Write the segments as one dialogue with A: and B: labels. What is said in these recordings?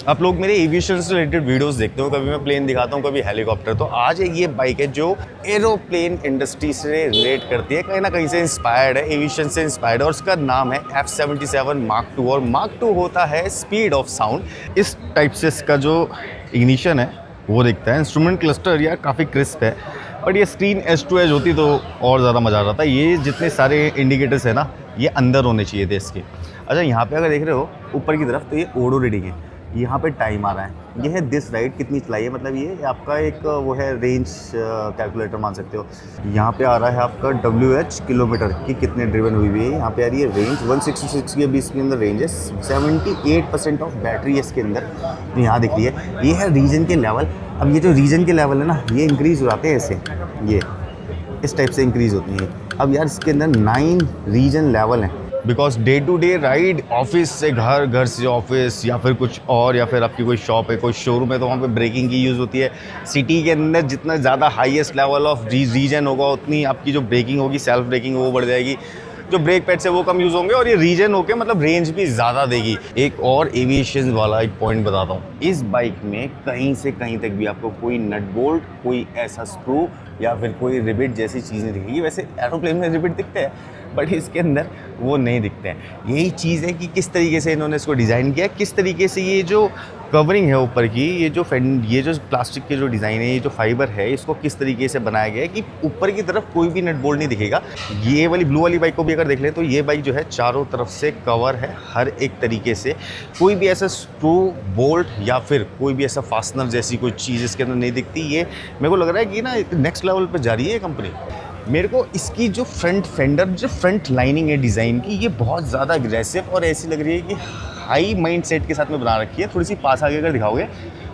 A: आप लोग मेरे एविएशन से रिलेटेड वीडियोस देखते हो, कभी मैं प्लेन दिखाता हूँ, कभी हेलीकॉप्टर। तो आज ये बाइक है जो एरोप्लेन इंडस्ट्री से रिलेट करती है, कहीं ना कहीं से इंस्पायर्ड है, एविएशन से इंस्पायर्ड है। और उसका नाम है F77 Mark II। और Mark II होता है स्पीड ऑफ साउंड। इस टाइप से इसका जो इग्निशन है वो दिखता है। इंस्ट्रूमेंट क्लस्टर यार काफ़ी क्रिस्प है, बट ये स्क्रीन एज टू एज होती तो और ज़्यादा मज़ा आ रहा था। ये जितने सारे इंडिकेटर्स है ना, ये अंदर होने चाहिए थे इसके। अच्छा, यहाँ पे अगर देख रहे हो ऊपर की तरफ, तो ये ओडो रीडिंग है। यहाँ पे टाइम आ रहा है, ये है दिस राइड कितनी चलाई है, मतलब ये आपका एक वो है रेंज कैलकुलेटर मान सकते हो। यहाँ पे आ रहा है आपका WH किलोमीटर की कितने ड्रिवन हुई है। यहाँ पे आ रही है रेंज 166 के 20 के अंदर रेंज है। 78% ऑफ बैटरी है इसके अंदर, तो यहाँ दिख रही है। ये है रीजन के लेवल। अब ये जो रीजन के लेवल है ना, ये इंक्रीज़ हो जाते हैं ऐसे, ये इस टाइप से इंक्रीज़ होती है। अब यार इसके अंदर 9 रीजन लेवल हैं, because day to day ride office से घर, घर से ऑफिस, या फिर कुछ और, या फिर आपकी कोई शॉप है, कोई शोरूम है, तो वहाँ पे ब्रेकिंग की यूज़ होती है। सिटी के अंदर जितना ज़्यादा हाईएस्ट लेवल ऑफ रीजन होगा, उतनी आपकी जो ब्रेकिंग होगी, सेल्फ ब्रेकिंग, वो बढ़ जाएगी। जो ब्रेक पैड्स है वो कम यूज़ होंगे, और ये रीजन होके मतलब रेंज भी ज़्यादा देगी। एक और एविएशन वाला एक पॉइंट बताता हूँ, इस बाइक में कहीं से कहीं तक भी आपको कोई नट बोल्ट, कोई ऐसा स्क्रू या फिर कोई रिबिट जैसी चीज़ नहीं दिखेगी। वैसे एरोप्लेन में रिबिट दिखते हैं, बट इसके अंदर वो नहीं दिखते हैं। यही चीज़ है कि किस तरीके से इन्होंने इसको डिज़ाइन किया, किस तरीके से ये जो कवरिंग है ऊपर की, ये जो प्लास्टिक के जो डिज़ाइन है, ये जो फाइबर है, इसको किस तरीके से बनाया गया है कि ऊपर की तरफ कोई भी नट बोल्ट नहीं दिखेगा। ये वाली ब्लू वाली बाइक को भी अगर देख लें, तो ये बाइक जो है चारों तरफ से कवर है हर एक तरीके से। कोई भी ऐसा स्क्रू, बोल्ट या फिर कोई भी ऐसा फास्टनर जैसी कोई चीज़ इसके अंदर नहीं दिखती। ये मेरे को लग रहा है कि ना नेक्स्ट लेवल पर जा रही है कंपनी। मेरे को इसकी जो फ्रंट फेंडर, जो फ्रंट लाइनिंग है डिज़ाइन की, ये बहुत ज़्यादा अग्रेसिव और ऐसी लग रही है कि हाई माइंड सेट के साथ में बना रखी है। थोड़ी सी पास आगे अगर दिखाओगे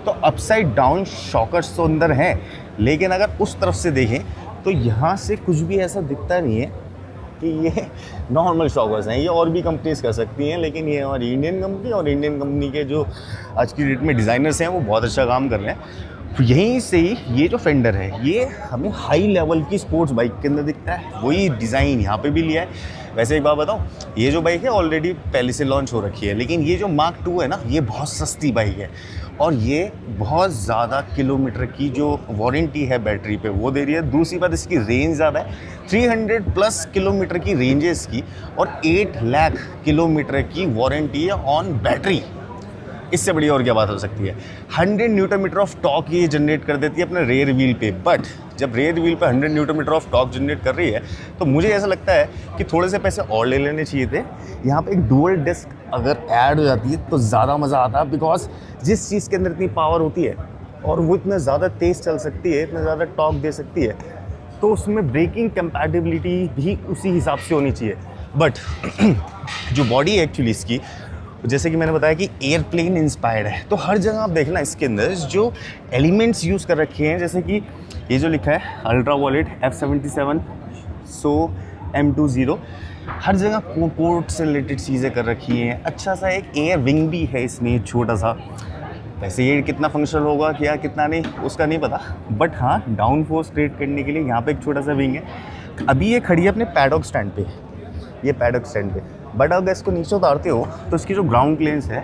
A: तो अपसाइड डाउन शॉकर्स तो अंदर हैं, लेकिन अगर उस तरफ से देखें तो यहाँ से कुछ भी ऐसा दिखता नहीं है कि ये नॉर्मल शॉकर्स हैं। ये और भी कंपनीज कर सकती हैं, लेकिन ये हमारी इंडियन कंपनी, और इंडियन कंपनी के जो आज की डेट में डिज़ाइनर्स हैं वो बहुत अच्छा काम कर रहे हैं। यहीं से ही ये जो फेंडर है, ये हमें हाई लेवल की स्पोर्ट्स बाइक के अंदर दिखता है। वही डिज़ाइन यहाँ पे भी लिया है। वैसे एक बात बताऊँ, ये जो बाइक है ऑलरेडी पहले से लॉन्च हो रखी है, लेकिन ये जो Mark II है ना, ये बहुत सस्ती बाइक है, और ये बहुत ज़्यादा किलोमीटर की जो वारंटी है बैटरी पे वो दे रही है। दूसरी बात, इसकी रेंज ज़्यादा है, 300+ किलोमीटर की रेंज है इसकी, और 8 लाख किलोमीटर की वारंटी है ऑन बैटरी। इससे बड़ी और क्या बात हो सकती है। 100 न्यूटन मीटर ऑफ टॉर्क ये जनरेट कर देती है अपने रेयर व्हील पे। बट जब रेयर व्हील पे 100 newton metre of torque generate कर रही है, तो मुझे ऐसा लगता है कि थोड़े से पैसे और ले लेने चाहिए थे। यहाँ पे एक डुअल डिस्क अगर ऐड हो जाती है तो ज़्यादा मज़ा आता है, बिकॉज जिस चीज़ के अंदर इतनी पावर होती है और वो इतना ज़्यादा तेज़ चल सकती है, इतना ज़्यादा टॉर्क दे सकती है, तो उसमें ब्रेकिंग कंपैटिबिलिटी भी उसी हिसाब से होनी चाहिए। बट जो बॉडी है एक्चुअली इसकी, जैसे कि मैंने बताया कि एयरप्लेन इंस्पायर्ड है, तो हर जगह आप देखना इसके अंदर जो एलिमेंट्स यूज़ कर रखे हैं, जैसे कि ये जो लिखा है अल्ट्रा वॉलेट F77 M20, हर जगह पोर्ट से रिलेटेड चीज़ें कर रखी हैं। अच्छा सा एक एयर विंग भी है इसमें छोटा सा। वैसे ये कितना फंक्शनल होगा क्या कितना नहीं उसका नहीं पता, बट हाँ डाउन फोर्स क्रिएट करने के लिए यहाँ पे एक छोटा सा विंग है। अभी ये खड़ी है अपने पैडॉक स्टैंड पे, ये पैडॉक स्टैंड पे। बट अगर इसको नीचे उतारते हो तो इसकी जो ग्राउंड क्लियरेंस है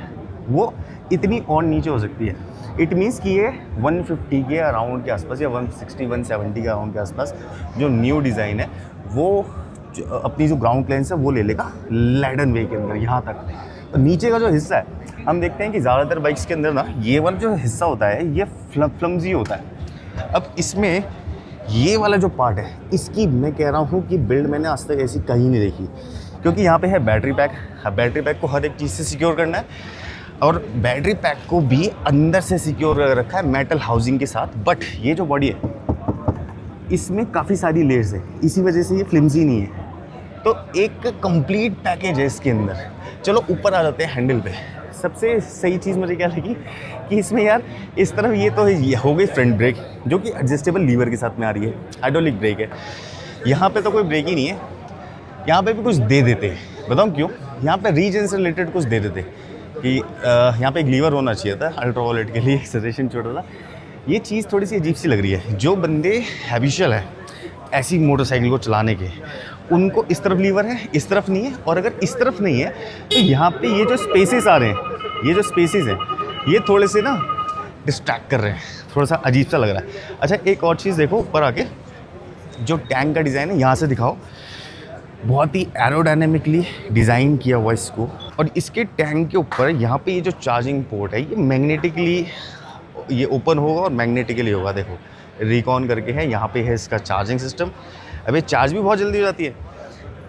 A: वो इतनी और नीचे हो सकती है। इट मीन्स कि ये 150 के अराउंड के आसपास, या 160 170 के अराउंड के आसपास जो न्यू डिज़ाइन है, वो अपनी जो ग्राउंड क्लियरेंस है वो ले लेगा लैडन वे के अंदर यहाँ तक। तो नीचे का जो हिस्सा है, हम देखते हैं कि ज़्यादातर बाइक्स के अंदर ना ये वाला जो हिस्सा होता है ये फ्लम्जी होता है। अब इसमें ये वाला जो पार्ट है, इसकी मैं कह रहा हूँ कि बिल्ड मैंने आज तक ऐसी कहीं नहीं देखी, क्योंकि यहाँ पे है बैटरी पैक। बैटरी पैक को हर एक चीज़ से सिक्योर करना है, और बैटरी पैक को भी अंदर से सिक्योर रखा है मेटल हाउसिंग के साथ। बट ये जो बॉडी है इसमें काफ़ी सारी लेयर्स है, इसी वजह से ये फ्लिम्जी नहीं है। तो एक कंप्लीट पैकेज है इसके अंदर। चलो ऊपर आ जाते हैं हैंडल पे। सबसे सही चीज़ मुझे क्या लगी कि इसमें यार इस तरफ ये तो हो गई फ्रंट ब्रेक, जो कि एडजस्टेबल लीवर के साथ में आ रही है, हाइड्रोलिक ब्रेक है। यहाँ पे तो कोई ब्रेक ही नहीं है, यहाँ पे भी कुछ दे देते। बताऊँ क्यों? यहाँ पे रीजन से रिलेटेड कुछ दे देते कि यहाँ पे एक लीवर होना चाहिए था अल्ट्रा वॉलेट के लिए, सजेशन छोटा था। ये चीज़ थोड़ी सी अजीब सी लग रही है। जो बंदे हैबिचुअल है ऐसी मोटरसाइकिल को चलाने के, उनको इस तरफ लीवर है, इस तरफ नहीं है। और अगर इस तरफ नहीं है तो यहाँ पे ये जो स्पेसेस आ रहे हैं, ये जो स्पेसेस हैं, ये थोड़े से ना डिस्ट्रैक्ट कर रहे हैं, थोड़ा सा अजीब सा लग रहा है। अच्छा एक और चीज़ देखो, ऊपर आके जो टैंक का डिज़ाइन है यहाँ से दिखाओ, बहुत ही एरोडायनेमिकली डिज़ाइन किया हुआ इसको। और इसके टैंक के ऊपर यहाँ पे ये जो चार्जिंग पोर्ट है ये मैग्नेटिकली ये ओपन होगा और मैग्नेटिकली होगा। देखो रिकॉन करके है, यहाँ पे है इसका चार्जिंग सिस्टम। अब ये चार्ज भी बहुत जल्दी हो जाती है,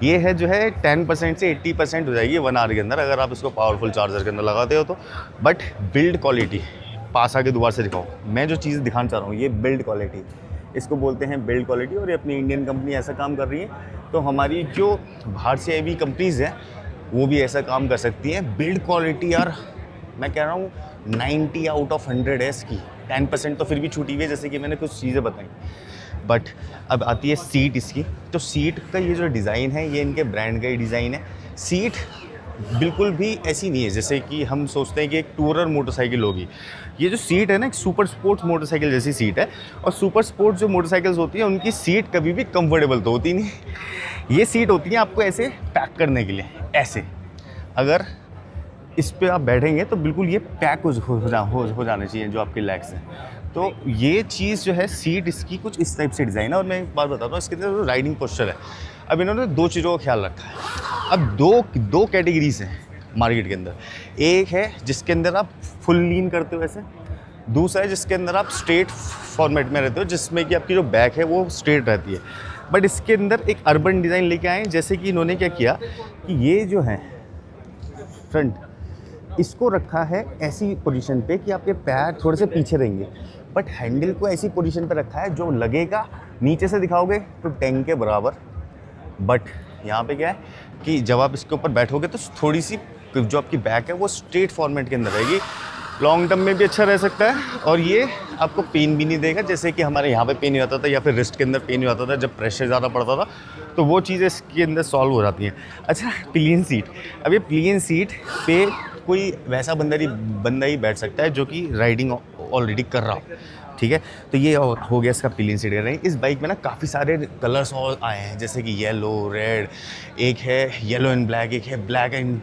A: ये है जो है 10% से 80% हो जाएगी 1 आवर के अंदर अगर आप इसको पावरफुल चार्जर के अंदर लगाते हो तो। बट बिल्ड क्वालिटी, पास आके दोबारा से दिखाओ, मैं जो चीज़ दिखाना चाह रहा हूँ ये बिल्ड क्वालिटी, इसको बोलते हैं बिल्ड क्वालिटी। और ये अपनी इंडियन कंपनी ऐसा काम कर रही है, तो हमारी जो बाहर से अभी कंपनीज़ हैं वो भी ऐसा काम कर सकती हैं। बिल्ड क्वालिटी यार मैं कह रहा हूँ 90 आउट ऑफ 100 है इसकी। 10% तो फिर भी छूटी हुई है, जैसे कि मैंने कुछ चीज़ें बताई। बट अब आती है सीट इसकी, तो सीट का ये जो डिज़ाइन है ये इनके ब्रांड का ही डिज़ाइन है। सीट बिल्कुल भी ऐसी नहीं है जैसे कि हम सोचते हैं कि एक टूरर मोटरसाइकिल होगी। ये जो सीट है ना एक सुपर स्पोर्ट्स मोटरसाइकिल जैसी सीट है। और सुपर स्पोर्ट्स जो मोटरसाइकिल्स होती हैं उनकी सीट कभी भी कंफर्टेबल तो होती नहीं। ये सीट होती है आपको ऐसे पैक करने के लिए, ऐसे अगर इस पर आप बैठेंगे तो बिल्कुल ये पैक हो जाने चाहिए जो आपके लेग्स हैं। तो ये चीज़ जो है सीट इसकी कुछ इस टाइप से डिज़ाइन है। और मैं एक बात बताता हूँ, इसके अंदर जो राइडिंग पोस्चर है, अब इन्होंने 2 चीज़ों का ख्याल रखा है। अब दो कैटेगरीज हैं मार्केट के अंदर। एक है जिसके अंदर आप फुल लीन करते हो ऐसे, दूसरा है जिसके अंदर आप स्ट्रेट फॉर्मेट में रहते हो जिसमें कि आपकी जो बैक है वो स्ट्रेट रहती है। बट इसके अंदर एक अर्बन डिज़ाइन लेके आए, जैसे कि इन्होंने क्या किया कि ये जो है फ्रंट, इसको रखा है ऐसी पोजीशन पे कि आपके पैर थोड़े से पीछे रहेंगे, बट हैंडल को ऐसी पोजीशन पे रखा है जो लगेगा नीचे से दिखाओगे तो टैंक के बराबर। बट यहाँ पे क्या है कि जब आप इसके ऊपर बैठोगे तो थोड़ी सी जो आपकी बैक है वो स्ट्रेट फॉर्मेट के अंदर रहेगी। लॉन्ग टर्म में भी अच्छा रह सकता है और ये आपको पेन भी नहीं देगा, जैसे कि हमारे यहाँ पे पेन हो जाता था या फिर रिस्ट के अंदर पेन हो जाता था जब प्रेशर ज़्यादा पड़ता था, तो वो चीज़ें इसके अंदर सॉल्व हो जाती हैं। अच्छा पिलियन सीट, अब ये पिलियन सीट पे कोई वैसा बंदा ही बैठ सकता है जो कि राइडिंग ऑलरेडी कर रहा हो, ठीक है। तो ये हो गया इसका पिलियन सीट। रही इस बाइक में ना काफ़ी सारे कलर्स और आए हैं, जैसे कि येलो, रेड, एक है येलो एंड ब्लैक, एक है ब्लैक एंड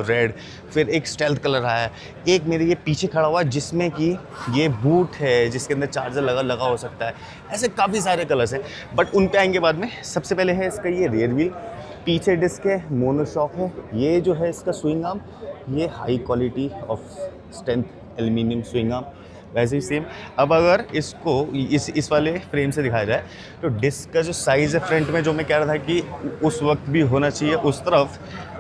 A: रेड, फिर एक स्टेल्थ कलर आया है, एक मेरे ये पीछे खड़ा हुआ जिसमें कि ये बूट है जिसके अंदर चार्जर लगा हो सकता है। ऐसे काफ़ी सारे कलर्स हैं, बट उन पे आएंगे बाद में। सबसे पहले है इसका ये रियर व्हील, पीछे डिस्क है, मोनोशॉक है। ये जो है इसका स्विंग आर्म, ये high quality of strength aluminium swing arm, वैसे ही सेम। अब अगर इसको इस वाले फ्रेम से दिखाया जाए तो डिस्क का जो साइज़ है फ्रंट में, जो मैं कह रहा था कि उस वक्त भी होना चाहिए उस तरफ,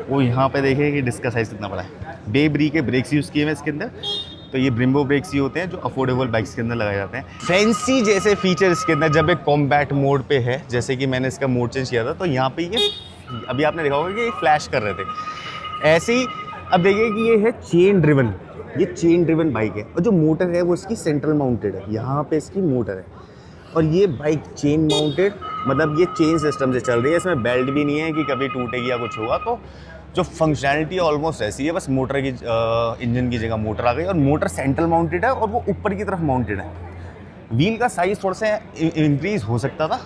A: वो यहाँ पे देखिए कि डिस्क का साइज़ कितना बड़ा है। बेब्री के ब्रेक्स यूज़ किए हैं इसके अंदर, तो ये ब्रिम्बो ब्रेक्स ही होते हैं जो अफोर्डेबल बाइक्स के अंदर लगाए जाते हैं। फैंसी जैसे फीचर इसके अंदर, जब एक कॉम्बैट मोड पे है, जैसे कि मैंने इसका मोड चेंज किया था तो यहाँ पे ये अभी आपने देखा होगा कि ये फ्लैश कर रहे थे ऐसे ही। अब देखिए कि ये है चेन ड्रिवन, ये चेन ड्रिवन बाइक है और जो मोटर है वो इसकी सेंट्रल माउंटेड है, यहाँ पे इसकी मोटर है। और ये बाइक चेन माउंटेड, मतलब ये चेन सिस्टम से चल रही है, इसमें बेल्ट भी नहीं है कि कभी टूटेगी या कुछ होगा। तो जो फंक्शनैलिटी ऑलमोस्ट ऐसी है, बस मोटर की इंजन की जगह मोटर आ गई और मोटर सेंट्रल माउंटेड है और वो ऊपर की तरफ माउंटेड है। व्हील का साइज़ थोड़ा सा इंक्रीज़ हो सकता था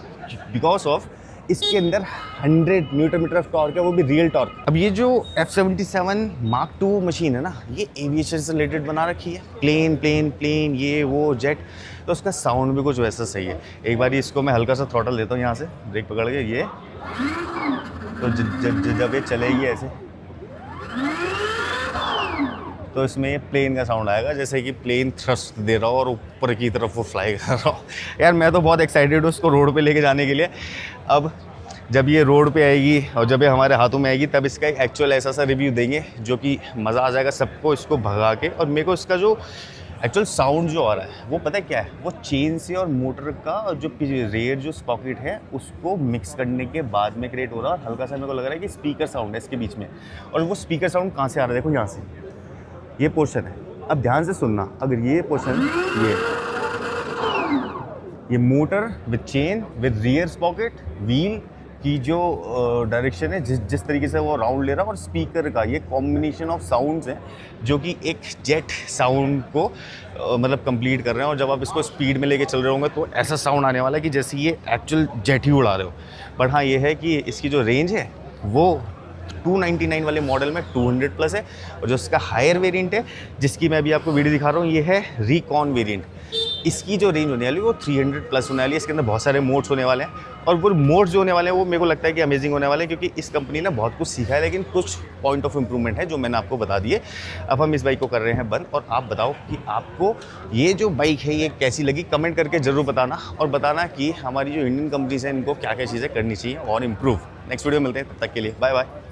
A: बिकॉज ऑफ इसके अंदर 100 न्यूटन मीटर ऑफ टॉर्क है, वो भी रियल टॉर्क। अब ये जो F77 Mark II मशीन है ना, ये एविएशन से रिलेटेड बना रखी है, प्लेन ये वो जेट, तो उसका साउंड भी कुछ वैसा सही है। एक बार इसको मैं हल्का सा थ्रॉटल देता हूँ यहाँ से ब्रेक पकड़ के, ये तो जब ये चलेगी ऐसे तो इसमें ये प्लेन का साउंड आएगा, जैसे कि प्लेन थ्रस्ट दे रहा हो और ऊपर की तरफ वो फ्लाई कर रहा हो। यार मैं तो बहुत एक्साइटेड हूँ उसको रोड पे लेके जाने के लिए। अब जब ये रोड पे आएगी और जब ये हमारे हाथों में आएगी तब इसका एक एक्चुअल ऐसा रिव्यू देंगे जो कि मज़ा आ जाएगा सबको इसको भगा के। और मेरे को इसका जो एक्चुअल साउंड जो आ रहा है वो पता है क्या है, वो चेन से और मोटर का जो रेयर जो स्पॉकेट है उसको मिक्स करने के बाद में क्रिएट हो रहा है। और हल्का सा मेरे को लग रहा है कि स्पीकर साउंड है इसके बीच में। और वो स्पीकर साउंड कहाँ से आ रहा है, देखो यहाँ से, ये पोर्शन है। अब ध्यान से सुनना, अगर ये पोर्शन ये motor with chain with rear sprocket, wheel की जो डायरेक्शन है, जिस तरीके से वो राउंड ले रहा है, और स्पीकर का ये कॉम्बिनेशन ऑफ साउंड्स हैं जो कि एक जेट साउंड को मतलब कंप्लीट कर रहे हैं। और जब आप इसको स्पीड में लेके चल रहे होंगे तो ऐसा साउंड आने वाला है कि जैसे ये एक्चुअल जेट ही उड़ा रहे हो। बट हाँ ये है कि इसकी जो रेंज है वो 299 वाले मॉडल में 200 प्लस है, और जो इसका हायर वेरिएंट है जिसकी मैं अभी आपको वीडियो दिखा रहा हूँ ये है रिकॉन वेरिएंट। इसकी जो रेंज होने वाली है वो 300 प्लस होने वाली है। इसके अंदर बहुत सारे मोड्स होने वाले हैं, और वो मोड्स जो होने वाले हैं वो मेरे को लगता है कि अमेजिंग होने वाले हैं, क्योंकि इस कंपनी ने बहुत कुछ सीखा है, लेकिन कुछ पॉइंट ऑफ इंप्रूवमेंट है जो मैंने आपको बता दिए। अब हम इस बाइक को कर रहे हैं बंद, और आप बताओ कि आपको ये जो बाइक है ये कैसी लगी, कमेंट करके ज़रूर बताना, और बताना कि हमारी जो इंडियन कंपनीज हैं इनको क्या क्या चीज़ें करनी चाहिए और इम्प्रूव। नेक्स्ट वीडियो मिलते हैं, तब तक के लिए बाय बाय।